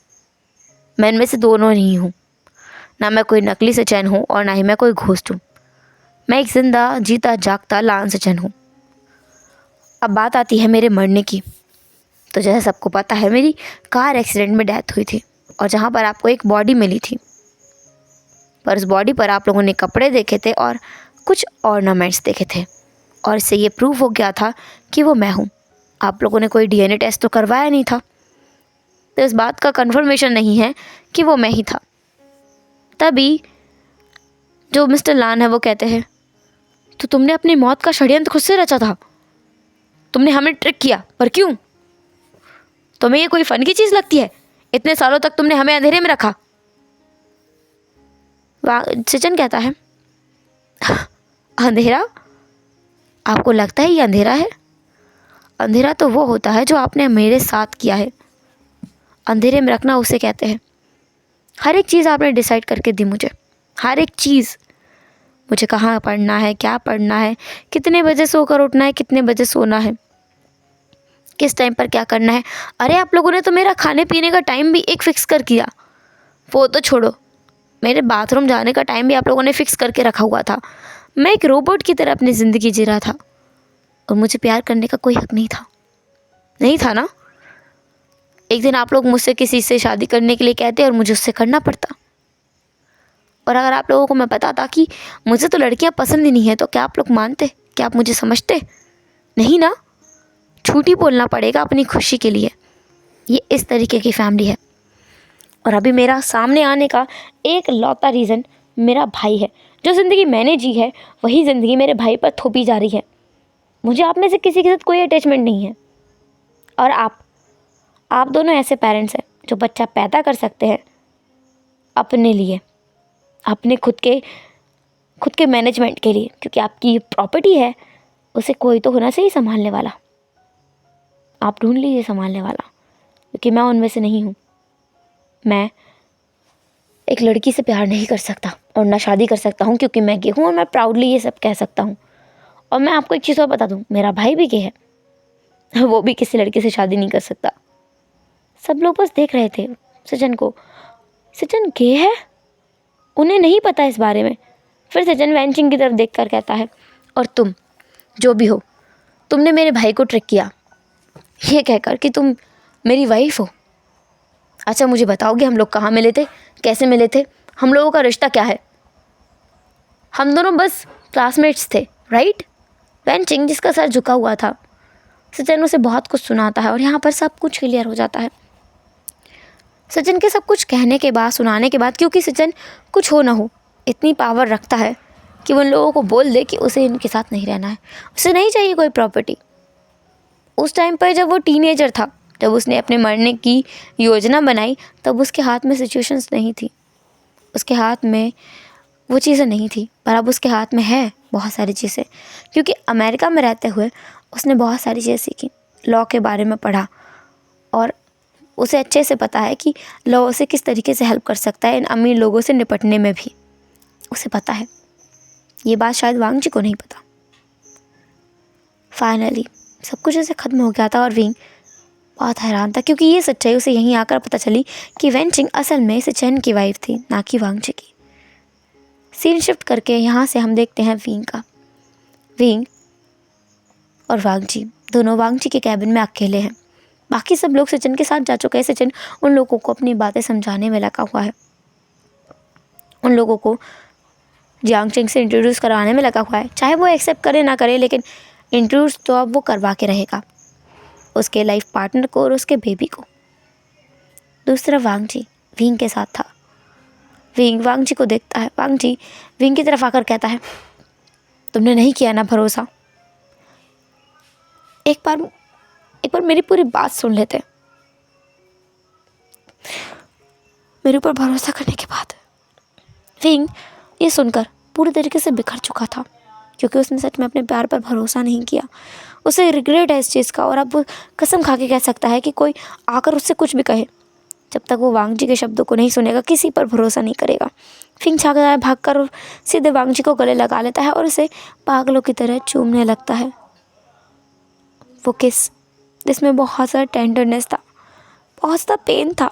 मैं इनमें से दोनों नहीं हूँ। ना मैं कोई नकली सचैन हूँ और ना ही मैं कोई घोस्ट हूँ। मैं एक जिंदा जीता जागता लान सचैन हूँ। अब बात आती है मेरे मरने की, तो जैसे सबको पता है मेरी कार एक्सीडेंट में डेथ हुई थी और जहाँ पर आपको एक बॉडी मिली थी, पर उस बॉडी पर आप लोगों ने कपड़े देखे थे और कुछ ऑर्नामेंट्स देखे थे और इससे ये प्रूव हो गया था कि वो मैं हूँ। आप लोगों ने कोई डीएनए टेस्ट तो करवाया नहीं था, तो इस बात का कंफर्मेशन नहीं है कि वो मैं ही था। तभी जो मिस्टर लान है वो कहते हैं, तो तुमने अपनी मौत का षड्यंत्र खुद से रचा था, तुमने हमें ट्रिक किया, पर क्यों? तुम्हें ये कोई फन की चीज़ लगती है? इतने सालों तक तुमने हमें अंधेरे में रखा। सचिन कहता है, अंधेरा? आपको लगता है ये अंधेरा है? अंधेरा तो वो होता है जो आपने मेरे साथ किया है। अंधेरे में रखना उसे कहते हैं। हर एक चीज़ आपने डिसाइड करके दी मुझे, हर एक चीज़। मुझे कहाँ पढ़ना है, क्या पढ़ना है, कितने बजे सोकर उठना है, कितने बजे सोना है, किस टाइम पर क्या करना है। अरे आप लोगों ने तो मेरा खाने पीने का टाइम भी एक फ़िक्स कर किया। वो तो छोड़ो, मेरे बाथरूम जाने का टाइम भी आप लोगों ने फ़िक्स करके रखा हुआ था। मैं एक रोबोट की तरह अपनी ज़िंदगी जी रहा था और मुझे प्यार करने का कोई हक नहीं था, नहीं था ना? एक दिन आप लोग मुझसे किसी से शादी करने के लिए कहते और मुझे उससे करना पड़ता। और अगर आप लोगों को मैं बताता कि मुझे तो लड़कियां पसंद ही नहीं है, तो क्या आप लोग मानते? क्या आप मुझे समझते? नहीं ना। झूठ ही बोलना पड़ेगा अपनी खुशी के लिए। ये इस तरीके की फैमिली है। और अभी मेरा सामने आने का एक लौता रीज़न मेरा भाई है। जो ज़िंदगी मैंने जी है वही ज़िंदगी मेरे भाई पर थोपी जा रही है। मुझे आप में से किसी के साथ कोई अटैचमेंट नहीं है। और आप दोनों ऐसे पेरेंट्स हैं जो बच्चा पैदा कर सकते हैं अपने लिए, अपने खुद के मैनेजमेंट के लिए, क्योंकि आपकी प्रॉपर्टी है, उसे कोई तो होना चाहिए संभालने वाला। आप ढूंढ लीजिए संभालने वाला, क्योंकि मैं उनमें से नहीं हूँ। मैं एक लड़की से प्यार नहीं कर सकता और ना शादी कर सकता हूँ, क्योंकि मैं गे हूँ और मैं प्राउडली ये सब कह सकता हूँ। और मैं आपको एक चीज़ और बता दूँ, मेरा भाई भी गे है, वो भी किसी लड़की से शादी नहीं कर सकता। सब लोग बस देख रहे थे सचिन को। सचिन गे है, उन्हें नहीं पता इस बारे में। फिर सचिन वेंचिंग की तरफ देखकर कहता है, और तुम जो भी हो, तुमने मेरे भाई को ट्रिक किया ये कहकर कि तुम मेरी वाइफ हो। अच्छा मुझे बताओगे हम लोग कहाँ मिले थे, कैसे मिले थे, हम लोगों का रिश्ता क्या है? हम दोनों बस क्लासमेट्स थे, राइट? वेंचिंग जिसका सर झुका हुआ था सचिन उसे बहुत कुछ सुनाता है और यहाँ पर सब कुछ क्लियर हो जाता है। सचिन के सब कुछ कहने के बाद, सुनाने के बाद, क्योंकि सचिन कुछ हो ना हो इतनी पावर रखता है कि वो उन लोगों को बोल दे कि उसे इनके साथ नहीं रहना है, उसे नहीं चाहिए कोई प्रॉपर्टी। उस टाइम पर जब वो टीनेजर था, जब उसने अपने मरने की योजना बनाई, तब उसके हाथ में सिचुएशंस नहीं थी, उसके हाथ में वो चीज़ें नहीं थी, पर अब उसके हाथ में है बहुत सारी चीज़ें, क्योंकि अमेरिका में रहते हुए उसने बहुत सारी चीज़ें सीखी, लॉ के बारे में पढ़ा और उसे अच्छे से पता है कि लॉ उसे किस तरीके से हेल्प कर सकता है इन अमीर लोगों से निपटने में भी, उसे पता है। ये बात शायद वांग जी को नहीं पता। फाइनली सब कुछ ऐसे ख़त्म हो गया था और विंग बहुत हैरान था, क्योंकि ये सच्चाई उसे यहीं आकर पता चली कि वेंचिंग असल में सचिन की वाइफ थी, ना कि वांग जी की। सीन शिफ्ट करके यहाँ से हम देखते हैं विंग का। विंग और वांग जी दोनों वांग जी के कैबिन में अकेले हैं। बाकी सब लोग सचिन के साथ जा चुके हैं। सचिन उन लोगों को अपनी बातें समझाने में लगा हुआ है, उन लोगों को जियांग चेंग से इंट्रोड्यूस करवाने में लगा हुआ है। चाहे वो एक्सेप्ट करे ना करे, लेकिन इंट्रोड्यूस तो अब वो करवा के रहेगा, उसके लाइफ पार्टनर को और उसके बेबी को। दूसरा वांग जी विंग के साथ था। विंग वांग जी को देखता है। वांग जी विंग की तरफ आकर कहता है, तुमने नहीं किया ना भरोसा, एक बार मेरी पूरी बात सुन लेते। मेरे ऊपर भरोसा करने के बाद। विंग ये सुनकर पूरी तरीके से बिखर चुका था, क्योंकि उसने सच में अपने प्यार पर भरोसा नहीं किया। उसे रिग्रेट है इस चीज़ का, और अब वो कसम खा के कह सकता है कि कोई आकर उससे कुछ भी कहे, जब तक वो वांग जी के शब्दों को नहीं सुनेगा किसी पर भरोसा नहीं करेगा। फिंग छाता है भागकर और सीधे वांग जी को गले लगा लेता है और उसे पागलों की तरह चूमने लगता है। वो किस जिसमें बहुत सारा टेंडरनेस था, बहुत सा पेन था,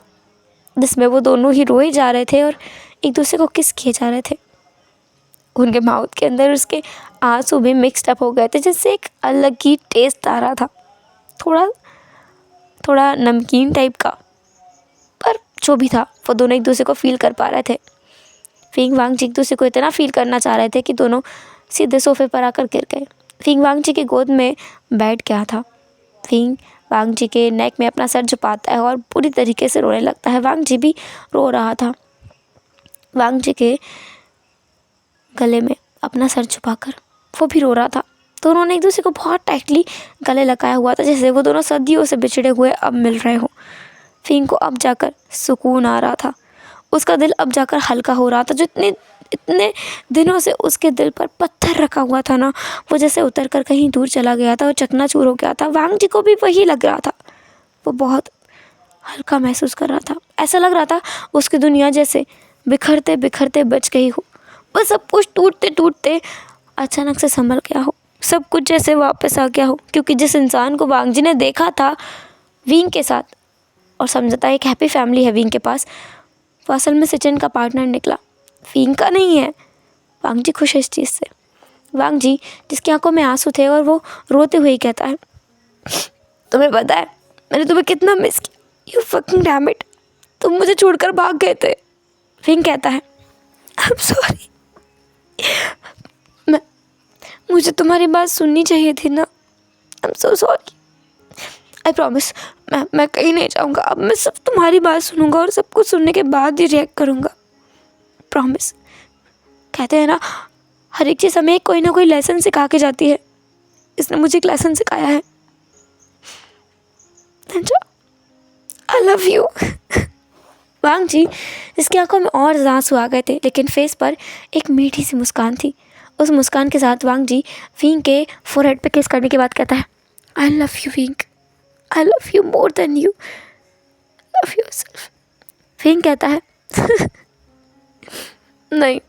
जिसमें वो दोनों ही रोए जा रहे थे और एक दूसरे को किस किए जा रहे थे। उनके माउथ के अंदर उसके आंसू भी मिक्सड अप हो गए थे, जिससे एक अलग ही टेस्ट आ रहा था, थोड़ा नमकीन टाइप का। पर जो भी था वो दोनों एक दूसरे को फील कर पा रहे थे। फिंग वांग जी एक दूसरे को इतना फील करना चाह रहे थे कि दोनों सीधे सोफे पर आकर गिर गए। फिंग वांग जी की गोद में बैठ गया था। फिंग वांग जी के नेक में अपना सर झुकाता है और पूरी तरीके से रोने लगता है। वांग जी भी रो रहा था, वांग जी के गले में अपना सर छुपाकर वो भी रो रहा था। दोनों ने एक दूसरे को बहुत टाइटली गले लगाया हुआ था, जैसे वो दोनों सदियों से बिछड़े हुए अब मिल रहे हों। फिंग को अब जाकर सुकून आ रहा था, उसका दिल अब जाकर हल्का हो रहा था। जो इतने दिनों से उसके दिल पर पत्थर रखा हुआ था ना, वो जैसे उतर कर कहीं दूर चला गया था और चकनाचूर हो गया था। वांग जी को भी वही लग रहा था, वो बहुत हल्का महसूस कर रहा था। ऐसा लग रहा था उसकी दुनिया जैसे बिखरते बिखरते बच गई हो, वो सब कुछ टूटते टूटते अचानक से संभल गया हो, सब कुछ जैसे वापस आ गया हो। क्योंकि जिस इंसान को वांग जी ने देखा था विंग के साथ और समझा था एक हैप्पी फैमिली है विंग के पास, वो असल में सचिन का पार्टनर निकला, विंग का नहीं है। वांग जी खुश है इस चीज़ से। वांग जी जिसकी आंखों में आंसू थे और वो रोते हुए ही कहता है, तुम्हें पता है मैंने तुम्हें कितना मिस किया, यू फकिंग डैम इट, तुम मुझे छोड़कर भाग गए थे। विंग कहता है, आई एम सॉरी, मुझे तुम्हारी बात सुननी चाहिए थी ना, I am so sorry, I promise मैं कहीं नहीं जाऊँगा, अब मैं सब तुम्हारी बात सुनूंगा और सब कुछ सुनने के बाद ही रिएक्ट करूँगा, प्रॉमिस। कहते हैं ना हर एक चीज़ हमें कोई ना कोई लेसन सिखा के जाती है, इसने मुझे एक लेसन सिखाया है। I love you. वांग जी जिसकी आंखों में और आंसू आ गए थे, लेकिन फेस पर एक मीठी सी मुस्कान थी। उस मुस्कान के साथ वांग जी विंग के फोरहेड पे किस करने के बाद कहता है, I love you wing, I love you more than you love yourself. Wing कहता है, नहीं,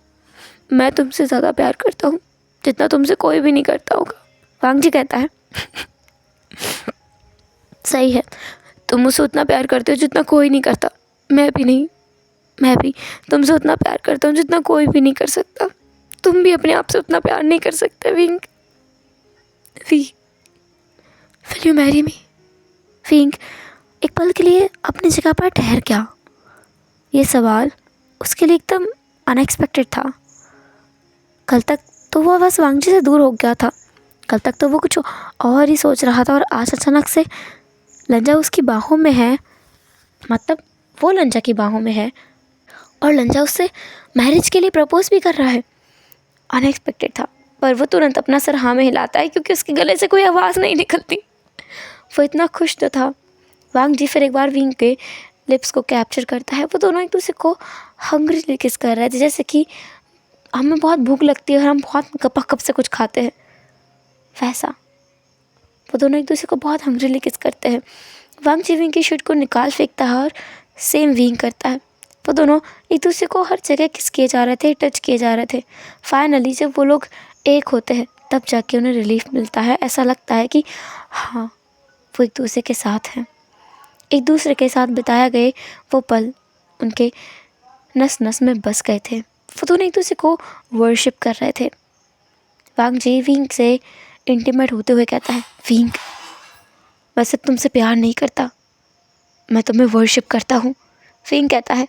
मैं तुमसे ज़्यादा प्यार करता हूँ जितना तुमसे कोई भी नहीं करता होगा। वांग जी कहता है, सही है, तुम मुझसे उतना प्यार करते हो जितना कोई नहीं करता, मैं भी तुमसे उतना प्यार करता हूँ जितना कोई भी नहीं कर सकता। तुम भी अपने आप से उतना प्यार नहीं कर सकते wing. Will you marry me? Wing एक पल के लिए अपनी जगह पर ठहर गया। ये सवाल उसके लिए एकदम अनएक्सपेक्टेड था। कल तक तो वो बस वांग जी से दूर हो गया था, कल तक तो वो कुछ और ही सोच रहा था और आज अचानक से लंजा उसकी बाहों में है, मतलब वो लंजा की बाहों में है और लंजा उससे मैरिज के लिए प्रपोज भी कर रहा है। अनएक्सपेक्टेड था, पर वो तुरंत अपना सर हाँ में हिलाता है क्योंकि उसके गले से कोई आवाज़ नहीं निकलती। वो इतना खुश तो था। वांग जी फिर एक बार विंग के लिप्स को कैप्चर करता है। वो दोनों एक दूसरे को हंग्रीली किस कर रहे थे, जैसे कि हमें बहुत भूख लगती है और हम बहुत गपा-गप से कुछ खाते हैं, वैसा वो दोनों एक दूसरे को बहुत हंग्रीली किस करते हैं। वांग जी विंग की शर्ट को निकाल फेंकता है और सेम विंग करता है। वो दोनों एक दूसरे को हर जगह किस किए जा रहे थे, टच किए जा रहे थे। फाइनली जब वो लोग एक होते हैं तब जाके उन्हें रिलीफ मिलता है। ऐसा लगता है कि हाँ, वो एक दूसरे के साथ हैं। एक दूसरे के साथ बिताया गए वो पल उनके नस नस में बस गए थे। वो दोनों एक दूसरे को वर्शिप कर रहे थे। वांग जी विंग से इंटीमेट होते हुए कहता है, विंग, मैं सिर्फ तुमसे प्यार नहीं करता, मैं तुम्हें वर्शिप करता हूँ। विंग कहता है,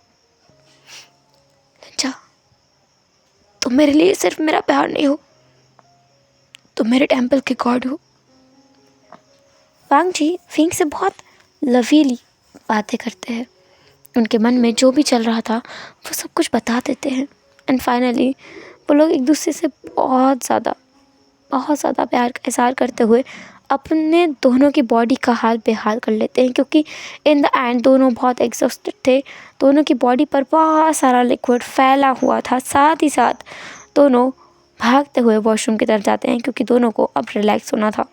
लंजा, तुम मेरे लिए सिर्फ मेरा प्यार नहीं हो, तुम मेरे टेम्पल के गॉड हो। वांग जी विंग से बहुत लवीली बातें करते हैं। उनके मन में जो भी चल रहा था वो सब कुछ बता देते हैं। एंड फाइनली वो लोग एक दूसरे से बहुत ज़्यादा प्यार का इज़हार करते हुए अपने दोनों की बॉडी का हाल बेहाल कर लेते हैं, क्योंकि इन द एंड दोनों बहुत एग्जॉस्टेड थे। दोनों की बॉडी पर बहुत सारा लिक्विड फैला हुआ था। साथ ही साथ दोनों भागते हुए वॉशरूम की तरफ जाते हैं क्योंकि दोनों को अब रिलैक्स होना था।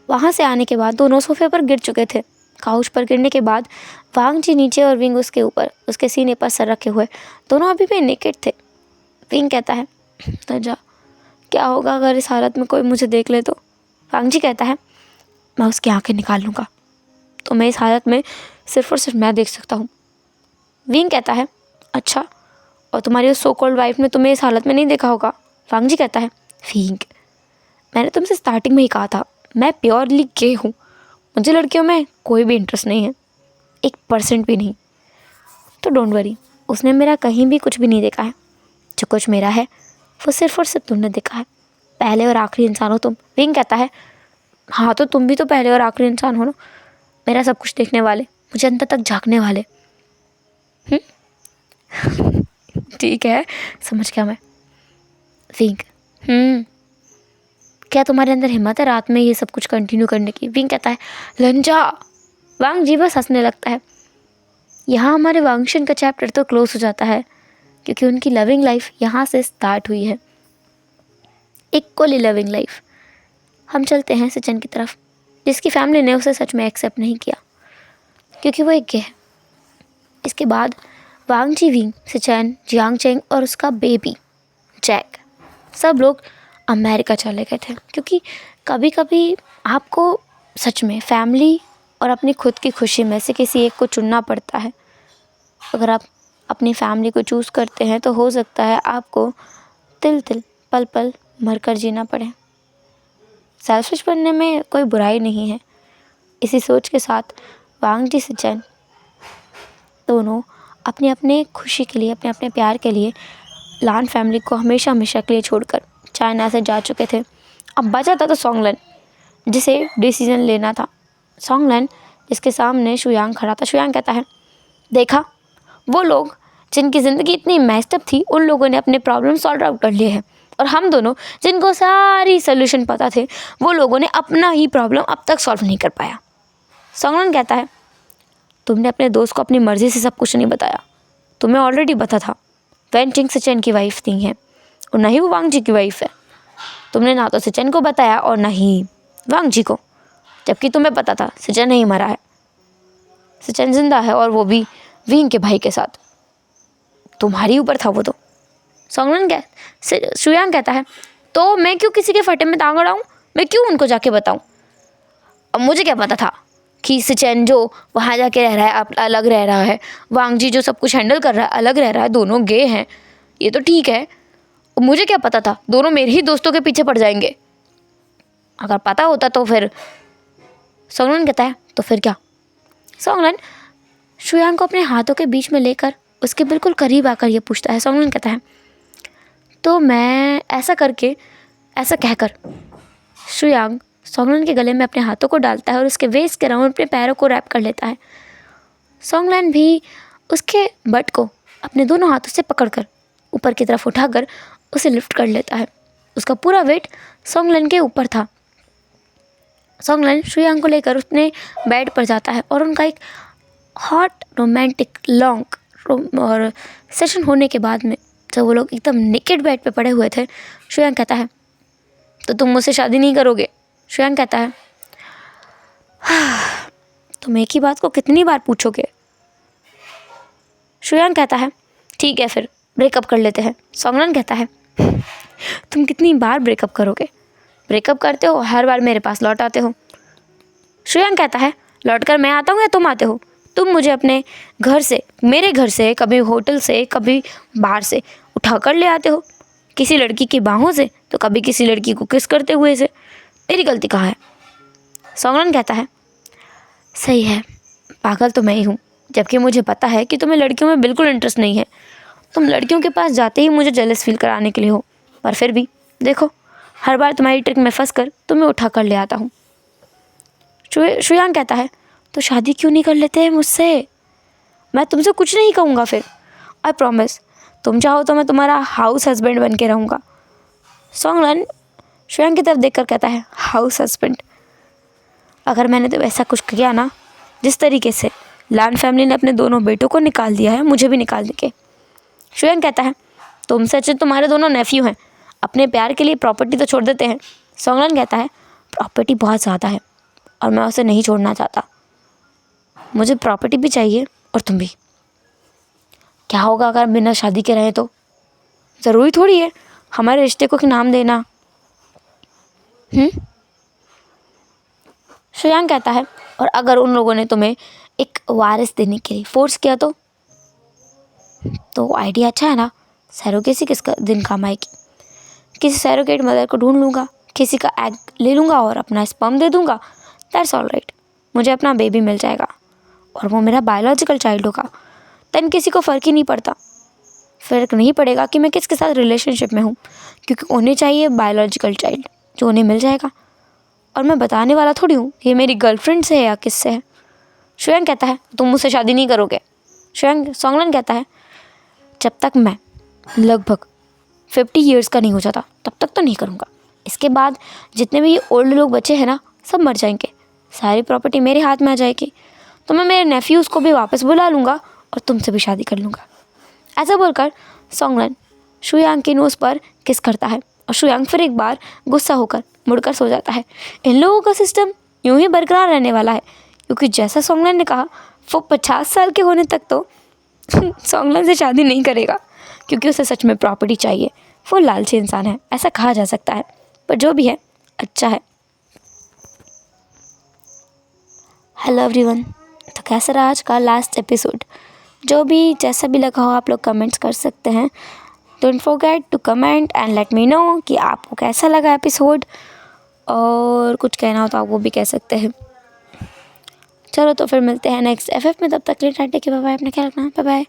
वहाँ से आने के बाद दोनों सोफे पर गिर चुके थे। काउच पर गिरने के बाद वांग जी नीचे और विंग उसके ऊपर, उसके सीने पर सर रखे हुए, दोनों अभी भी नेकेड थे। विंग कहता है, लंजा, क्या होगा अगर इस हालत में कोई मुझे देख ले तो? वांग जी कहता है, मैं उसकी आंखें निकाल लूँगा, तो मैं इस हालत में सिर्फ और सिर्फ मैं देख सकता हूँ। विंग कहता है, अच्छा, और तुम्हारी उस सो कॉल्ड वाइफ ने तुम्हें इस हालत में नहीं देखा होगा? वांग जी कहता है, विंग, मैंने तुमसे स्टार्टिंग में ही कहा था, मैं प्योरली गे हूँ, मुझे लड़कियों में कोई भी इंटरेस्ट नहीं है, 1% भी नहीं। तो डोंट वरी, उसने मेरा कहीं भी कुछ भी नहीं देखा है। जो कुछ मेरा है वो सिर्फ और सिर्फ तुमने देखा है। पहले और आखिरी इंसान हो तुम। विंग कहता है, हाँ, तो तुम भी तो पहले और आखिरी इंसान हो ना, मेरा सब कुछ देखने वाले, मुझे अंत तक झांकने वाले। ठीक है, समझ गया मैं। विंग, क्या तुम्हारे अंदर हिम्मत है रात में ये सब कुछ कंटिन्यू करने की? विंग कहता है, लंजा। वांग जी बस हंसने लगता है। यहाँ हमारे वांगशन का चैप्टर तो क्लोज हो जाता है क्योंकि उनकी लविंग लाइफ यहाँ से स्टार्ट हुई है, इक्वली लविंग लाइफ। हम चलते हैं सचिन की तरफ, जिसकी फैमिली ने उसे सच में एक्सेप्ट नहीं किया क्योंकि वो एक गे है। इसके बाद वांग जी विंग, सचिन, जियांग चेंग और उसका बेबी जैक सब लोग अमेरिका चले गए थे, क्योंकि कभी कभी आपको सच में फैमिली और अपनी खुद की खुशी में से किसी एक को चुनना पड़ता है। अगर आप अपनी फैमिली को चूज़ करते हैं तो हो सकता है आपको तिल तिल पल पल मरकर जीना पड़े। सेल्फिश बनने में कोई बुराई नहीं है। इसी सोच के साथ वांग जी, सचिन दोनों अपने अपने खुशी के लिए, अपने अपने प्यार के लिए लान फैमिली को हमेशा हमेशा के लिए छोड़कर चाइना से जा चुके थे। अब बचा था तो सोंगलन, जिसे डिसीजन लेना था। सोंगलन जिसके सामने शुयांग खड़ा था। शुयांग कहता है, देखा, वो लोग जिनकी ज़िंदगी इतनी मेस्ड अप थी उन लोगों ने अपने प्रॉब्लम सॉल्व आउट कर लिए हैं, और हम दोनों जिनको सारी सोल्यूशन पता थे वो लोगों ने अपना ही प्रॉब्लम अब तक सॉल्व नहीं कर पाया। सोंगलन कहता है, तुमने अपने दोस्त को अपनी मर्ज़ी से सब कुछ नहीं बताया। तुम्हें ऑलरेडी पता था वैन चिंग सचिन की वाइफ नहीं है और ना ही वो वांग जी की वाइफ है। तुमने ना तो सचिन को बताया और ना ही वांग जी को, जबकि तुम्हें पता था सचिन नहीं मरा है, सचिन जिंदा है, और वो भी विंग के भाई के साथ। तुम्हारी ऊपर था वो तो। सोंगलन शुयांग कहता है, तो मैं क्यों किसी के फटे में टांग अड़ाऊं? मैं क्यों उनको जाके बताऊं? अब मुझे क्या पता था कि सचिन जो वहाँ जाके रह रहा है अलग रह रहा है, वांग जी जो सब कुछ हैंडल कर रहा है अलग रह रहा है, दोनों गे हैं, ये तो ठीक है। मुझे क्या पता था दोनों मेरे ही दोस्तों के पीछे पड़ जाएंगे? अगर पता होता तो फिर। सोंगलन कहता है, तो फिर क्या? सोंगलन शुयांग को अपने हाथों के बीच में लेकर उसके बिल्कुल करीब आकर ये पूछता है। सोंगलन कहता है, तो मैं ऐसा करके ऐसा कहकर शुयांग सोंगलन के गले में अपने हाथों को डालता है और उसके वेस्ट के राउंड अपने पैरों को रैप कर लेता है। सोंगलन भी उसके बट को अपने दोनों हाथों से पकड़कर ऊपर की तरफ उठाकर उसे लिफ्ट कर लेता है। उसका पूरा वेट सोंगलन के ऊपर था। सोंगलन शुयांग को लेकर उसने बेड पर जाता है और उनका एक हॉट रोमांटिक लॉन्ग और सेशन होने के बाद में जब वो लोग एकदम नेकेड बेड पे पड़े हुए थे, शुयांग कहता है, तो तुम मुझसे शादी नहीं करोगे? शुयांग कहता है, तुम एक ही बात को कितनी बार पूछोगे? शुयांग कहता है, ठीक है फिर ब्रेकअप कर लेते हैं। सोंगलन कहता है, तुम कितनी बार ब्रेकअप करोगे? ब्रेकअप करते हो, हर बार मेरे पास लौट आते हो। शुयांग कहता है, लौट कर मैं आता हूँ या तुम आते हो? तुम मुझे अपने घर से, मेरे घर से, कभी होटल से, कभी बाहर से उठा कर ले आते हो, किसी लड़की की बाहों से तो कभी किसी लड़की को किस करते हुए से। मेरी गलती कहाँ है? सोंगलन कहता है, सही है, पागल तो मैं ही हूँ, जबकि मुझे पता है कि तुम्हें लड़कियों में बिल्कुल इंटरेस्ट नहीं है। तुम लड़कियों के पास जाते ही मुझे जेलस फील कराने के लिए हो, पर फिर भी देखो, हर बार तुम्हारी ट्रिक में फंस कर तुम्हें उठा कर ले आता हूँ। शुयांग कहता है, तो शादी क्यों नहीं कर लेते हैं मुझसे? मैं तुमसे कुछ नहीं कहूँगा फिर, आई प्रॉमिस। तुम चाहो तो मैं तुम्हारा हाउस हस्बैंड बन के रहूँगा। सोंगलन शुयांग की तरफ देखकर कहता है, हाउस हस्बैंड? अगर मैंने तो ऐसा कुछ किया ना, जिस तरीके से लान फैमिली ने अपने दोनों बेटों को निकाल दिया है, मुझे भी निकाल देंगे। शुयांग कहता है, तुमसे अच्छे तुम्हारे दोनों नेफ्यू हैं, अपने प्यार के लिए प्रॉपर्टी तो छोड़ देते हैं। सोंगलन कहता है, प्रॉपर्टी बहुत ज़्यादा है और मैं उसे नहीं छोड़ना चाहता। मुझे प्रॉपर्टी भी चाहिए और तुम भी। क्या होगा अगर बिना शादी के रहें तो? ज़रूरी थोड़ी है हमारे रिश्ते को नाम देना। शुयांग कहता है, और अगर उन लोगों ने तुम्हें एक वारिस देने के लिए फोर्स किया तो आइडिया अच्छा है ना? सैरोगेसी किस दिन काम आएगी? किसी सैरोगेट मदर को ढूंढ लूँगा, किसी का एग ले लूँगा और अपना स्पर्म दे दूँगा, दैट्स ऑल राइट। मुझे अपना बेबी मिल जाएगा और वो मेरा बायोलॉजिकल चाइल्ड होगा। देन किसी को फ़र्क ही नहीं पड़ता, फ़र्क नहीं पड़ेगा कि मैं किसके साथ रिलेशनशिप में हूँ, क्योंकि उन्हें चाहिए बायोलॉजिकल चाइल्ड जो उन्हें मिल जाएगा। और मैं बताने वाला थोड़ी हूँ ये मेरी गर्लफ्रेंड से है या किससे है। शुयांग कहता है, तुम मुझसे शादी नहीं करोगे? सोंगलन कहता है, जब तक मैं लगभग 50 ईयर्स का नहीं हो जाता तब तक तो नहीं करूँगा। इसके बाद जितने भी ये ओल्ड लोग बचे हैं ना, सब मर जाएंगे, सारी प्रॉपर्टी मेरे हाथ में आ जाएगी, तो मैं मेरे नेफ्यूज़ को भी वापस बुला लूँगा और तुमसे भी शादी कर लूँगा। ऐसा बोलकर सोंगलन शुयांग की नोज़ पर किस करता है और शुयांग फिर एक बार गुस्सा होकर मुड़कर सो जाता है। इन लोगों का सिस्टम यूं ही बरकरार रहने वाला है, क्योंकि जैसा सोंगलन ने कहा, वो 50 साल के होने तक तो सोंगलन से शादी नहीं करेगा, क्योंकि उसे सच में प्रॉपर्टी चाहिए। वो लालची इंसान है, ऐसा कहा जा सकता है, पर जो भी है अच्छा है। हेलो एवरीवन, तो कैसा रहा आज का लास्ट एपिसोड? जो भी जैसा भी लगा हो आप लोग कमेंट्स कर सकते हैं। Don't forget to comment and let me know कि आपको कैसा लगा एपिसोड, और कुछ कहना हो तो आप वो भी कह सकते हैं। चलो तो फिर मिलते हैं नेक्स्ट एफएफ में, तब तक के लिए टाटा के बाय बाय, अपना ख्याल रखना, बाय बाय।